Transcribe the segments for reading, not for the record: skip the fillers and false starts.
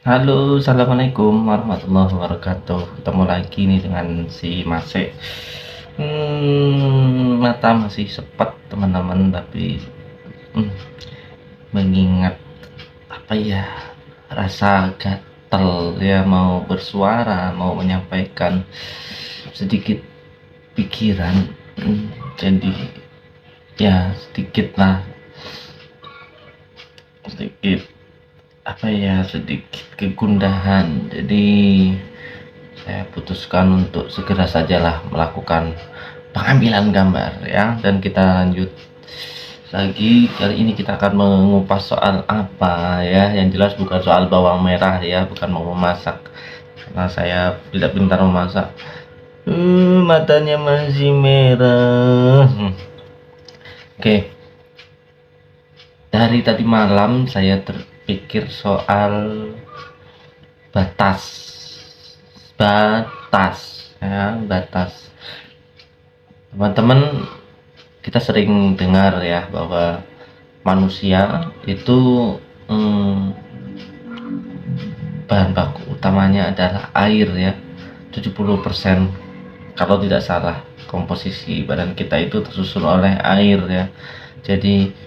Halo, assalamualaikum warahmatullahi wabarakatuh. Ketemu lagi nih dengan si Mase. Mata masih sepet teman-teman, tapi hmm, mengingat apa ya, rasa gatel ya, mau bersuara, mau menyampaikan sedikit pikiran. Jadi ya sedikit lah, sedikit apa ya, sedikit kegundahan. Jadi saya putuskan untuk segera sajalah melakukan pengambilan gambar ya, dan kita lanjut lagi. Kali ini kita akan mengupas soal apa ya, yang jelas bukan soal bawang merah ya, bukan mau memasak karena saya tidak pintar memasak. Matanya masih merah. Oke, dari tadi malam saya terpikir soal batas batas ya, batas. Teman-teman, kita sering dengar ya bahwa manusia itu bahan baku utamanya adalah air ya. 70% kalau tidak salah komposisi badan kita itu tersusun oleh air ya. Jadi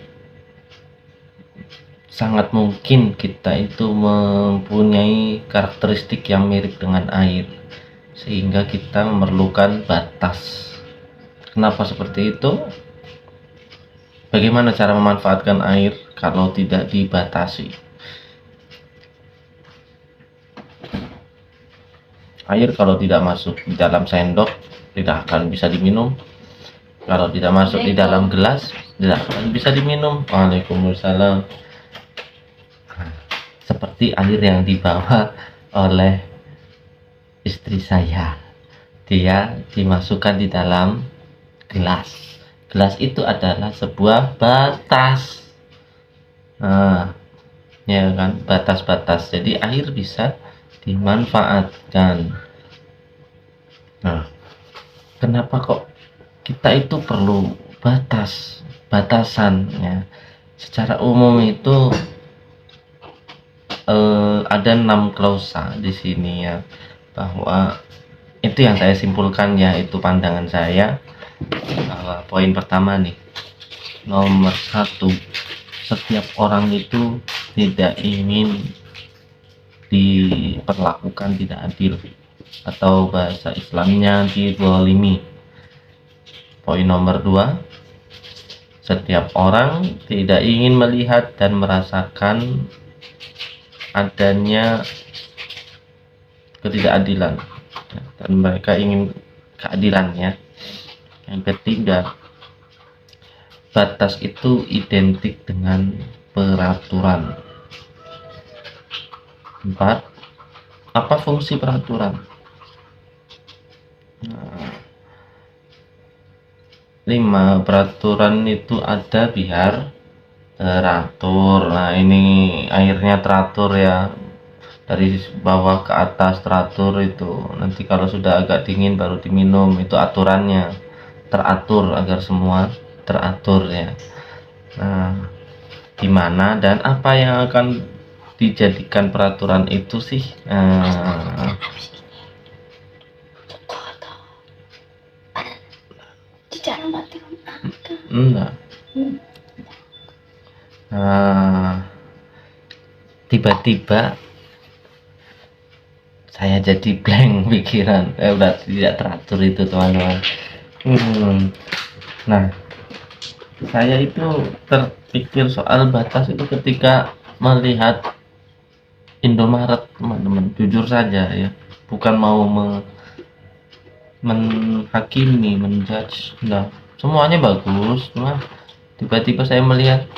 sangat mungkin kita itu mempunyai karakteristik yang mirip dengan air, sehingga kita memerlukan batas. Kenapa seperti itu? Bagaimana cara memanfaatkan air kalau tidak dibatasi? Air kalau tidak masuk di dalam sendok tidak akan bisa diminum. Kalau tidak masuk di dalam gelas tidak akan bisa diminum. Waalaikumsalam. Seperti air yang dibawa oleh istri saya. Dia dimasukkan di dalam gelas. Gelas itu adalah sebuah batas. Nah, ya kan, batas-batas. Jadi air bisa dimanfaatkan. Nah, kenapa kok kita itu perlu batasan ya? Secara umum itu ada 6 klausa di sini ya, bahwa itu yang saya simpulkan ya, itu pandangan saya. Poin pertama nih, nomor 1, setiap orang itu tidak ingin diperlakukan tidak adil, atau bahasa Islamnya dizalimi. Poin nomor 2, setiap orang tidak ingin melihat dan merasakan adanya ketidakadilan, dan mereka ingin keadilan ya. Yang ketiga, batas itu identik dengan peraturan. 4, apa fungsi peraturan? 5, peraturan itu ada biar teratur. Nah, ini airnya teratur ya, dari bawah ke atas teratur. Itu nanti kalau sudah agak dingin baru diminum, itu aturannya teratur agar semua teratur ya. Nah, gimana dan apa yang akan dijadikan peraturan itu sih? Enggak. Tiba-tiba saya jadi blank pikiran. Udah tidak teratur itu teman-teman. Nah, saya itu terpikir soal batas itu ketika melihat Indomaret teman-teman. Jujur saja ya, bukan mau menghakimi, menjudge, enggak. Semuanya bagus, cuma tiba-tiba saya melihat,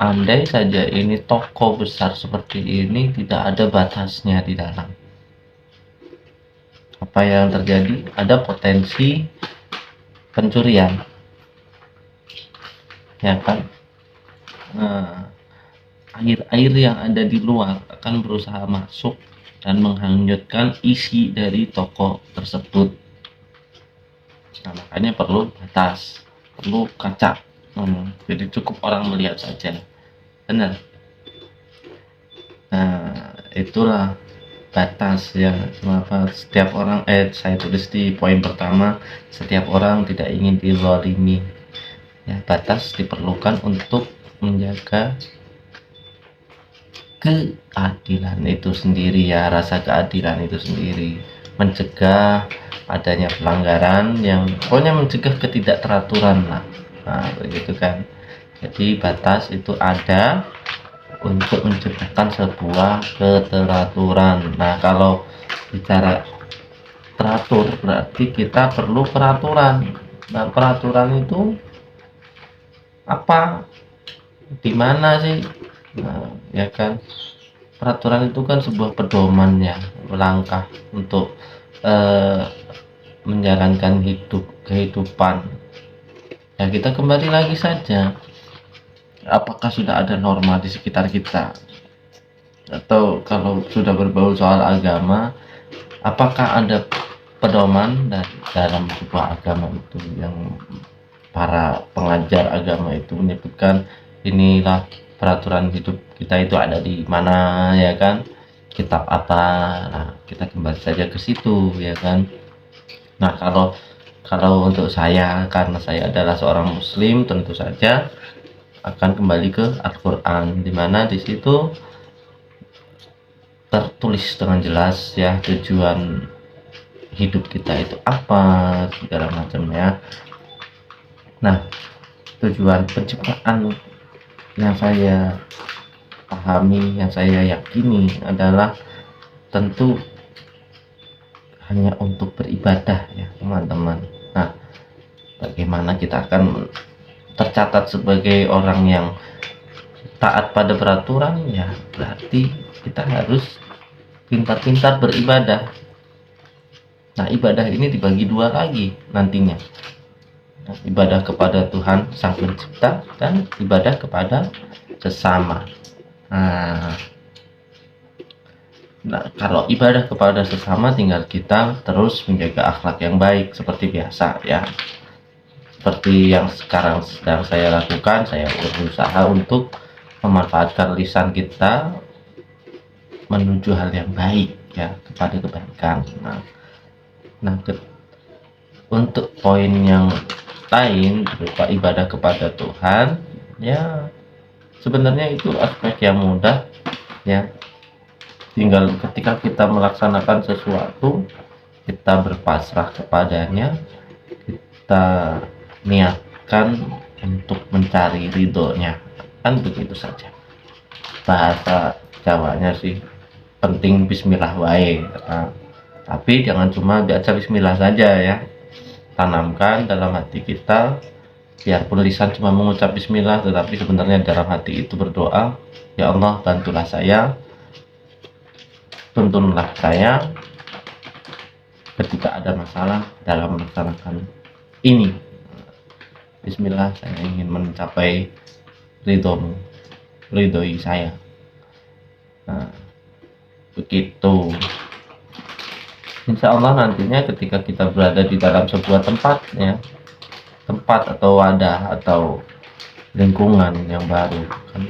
andai saja ini toko besar seperti ini tidak ada batasnya di dalam, apa yang terjadi? Ada potensi pencurian, ya kan? Air-air yang ada di luar akan berusaha masuk dan menghanyutkan isi dari toko tersebut. Nah, makanya perlu batas, perlu kaca. Jadi cukup orang melihat saja, benar. Nah, itulah batas ya. Kenapa setiap orang saya tulis di poin pertama, setiap orang tidak ingin dizalimi ya. Batas diperlukan untuk menjaga keadilan itu sendiri ya, rasa keadilan itu sendiri, mencegah adanya pelanggaran, yang pokoknya mencegah ketidakteraturan lah. Nah begitu kan. Jadi batas itu ada untuk menciptakan sebuah keteraturan. Nah kalau bicara teratur berarti kita perlu peraturan. Nah peraturan itu apa, di mana sih? Nah, ya kan, peraturan itu kan sebuah pedoman ya, langkah untuk menjalankan kehidupan ya. Kita kembali lagi saja, apakah sudah ada norma di sekitar kita, atau kalau sudah berbau soal agama, apakah ada pedoman dalam sebuah agama itu yang para pengajar agama itu menyebutkan inilah peraturan hidup kita itu ada di mana ya kan, kitab apa. Nah kita kembali saja ke situ ya kan. Nah kalau untuk saya, karena saya adalah seorang muslim, tentu saja akan kembali ke Al-Quran, dimana di situ tertulis dengan jelas ya tujuan hidup kita itu apa, segala macamnya. Nah tujuan penciptaan yang saya pahami, yang saya yakini adalah tentu hanya untuk beribadah ya teman-teman. Nah bagaimana kita akan tercatat sebagai orang yang taat pada peraturan ya, berarti kita harus pintar-pintar beribadah. Nah ibadah ini dibagi dua lagi nantinya. Nah, ibadah kepada Tuhan Sang Pencipta dan ibadah kepada sesama. Nah, kalau ibadah kepada sesama tinggal kita terus menjaga akhlak yang baik seperti biasa ya. Seperti yang sekarang sedang saya lakukan, saya berusaha untuk memanfaatkan lisan kita menuju hal yang baik ya, kepada kebaikan. Nah untuk poin yang lain berupa ibadah kepada Tuhan ya, sebenarnya itu aspek yang mudah ya. Tinggal ketika kita melaksanakan sesuatu, kita berpasrah kepadanya, kita niatkan untuk mencari ridhonya, kan begitu saja. Bahasa Jawanya sih penting bismillah wae. Nah, tapi jangan cuma baca bismillah saja ya, tanamkan dalam hati kita, biarpun lisan cuma mengucap bismillah, tetapi sebenarnya dalam hati itu berdoa, ya Allah bantulah saya, tuntunlah saya ketika ada masalah dalam melaksanakan ini. Bismillah, saya ingin mencapai ridhomu, ridhoi saya. Nah begitu. Insya Allah nantinya ketika kita berada di dalam sebuah tempat ya, tempat atau wadah atau lingkungan yang baru kan,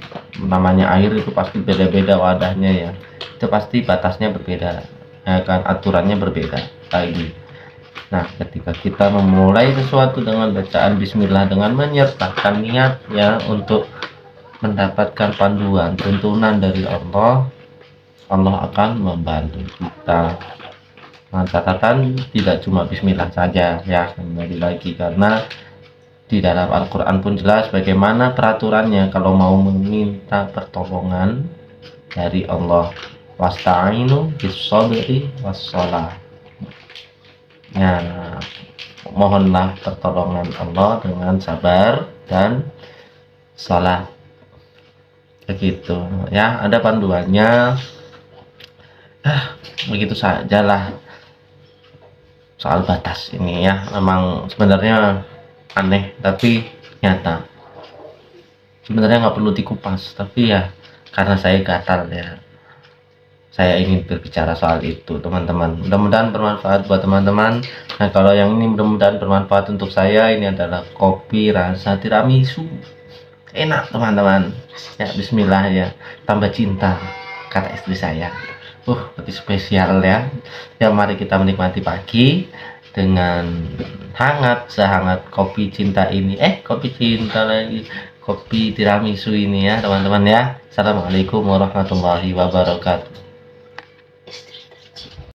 namanya air itu pasti beda-beda wadahnya ya, itu pasti batasnya berbeda ya kan, aturannya berbeda lagi. Nah ketika kita memulai sesuatu dengan bacaan bismillah, dengan menyertakan niat ya untuk mendapatkan panduan tuntunan dari Allah, Allah akan membantu kita. Nah catatan tidak cuma bismillah saja ya, kembali lagi, karena di dalam Al-Quran pun jelas bagaimana peraturannya kalau mau meminta pertolongan dari Allah. Wasta'inu bis-sabri was-shalah. Ya, mohonlah pertolongan Allah dengan sabar dan salat. Begitu ya, ada panduannya. Begitu sajalah soal batas ini ya. Memang sebenarnya aneh tapi nyata, sebenarnya nggak perlu dikupas, tapi ya karena saya gatal ya, saya ingin berbicara soal itu teman-teman. Mudah-mudahan bermanfaat buat teman-teman. Nah kalau yang ini mudah-mudahan bermanfaat untuk saya. Ini adalah kopi rasa tiramisu, enak teman-teman ya. Bismillah ya, tambah cinta kata istri saya. Lebih spesial ya. Ya mari kita menikmati pagi dengan hangat sehangat kopi cinta ini. Kopi cinta lagi. Kopi tiramisu ini ya, teman-teman ya. Assalamualaikum warahmatullahi wabarakatuh.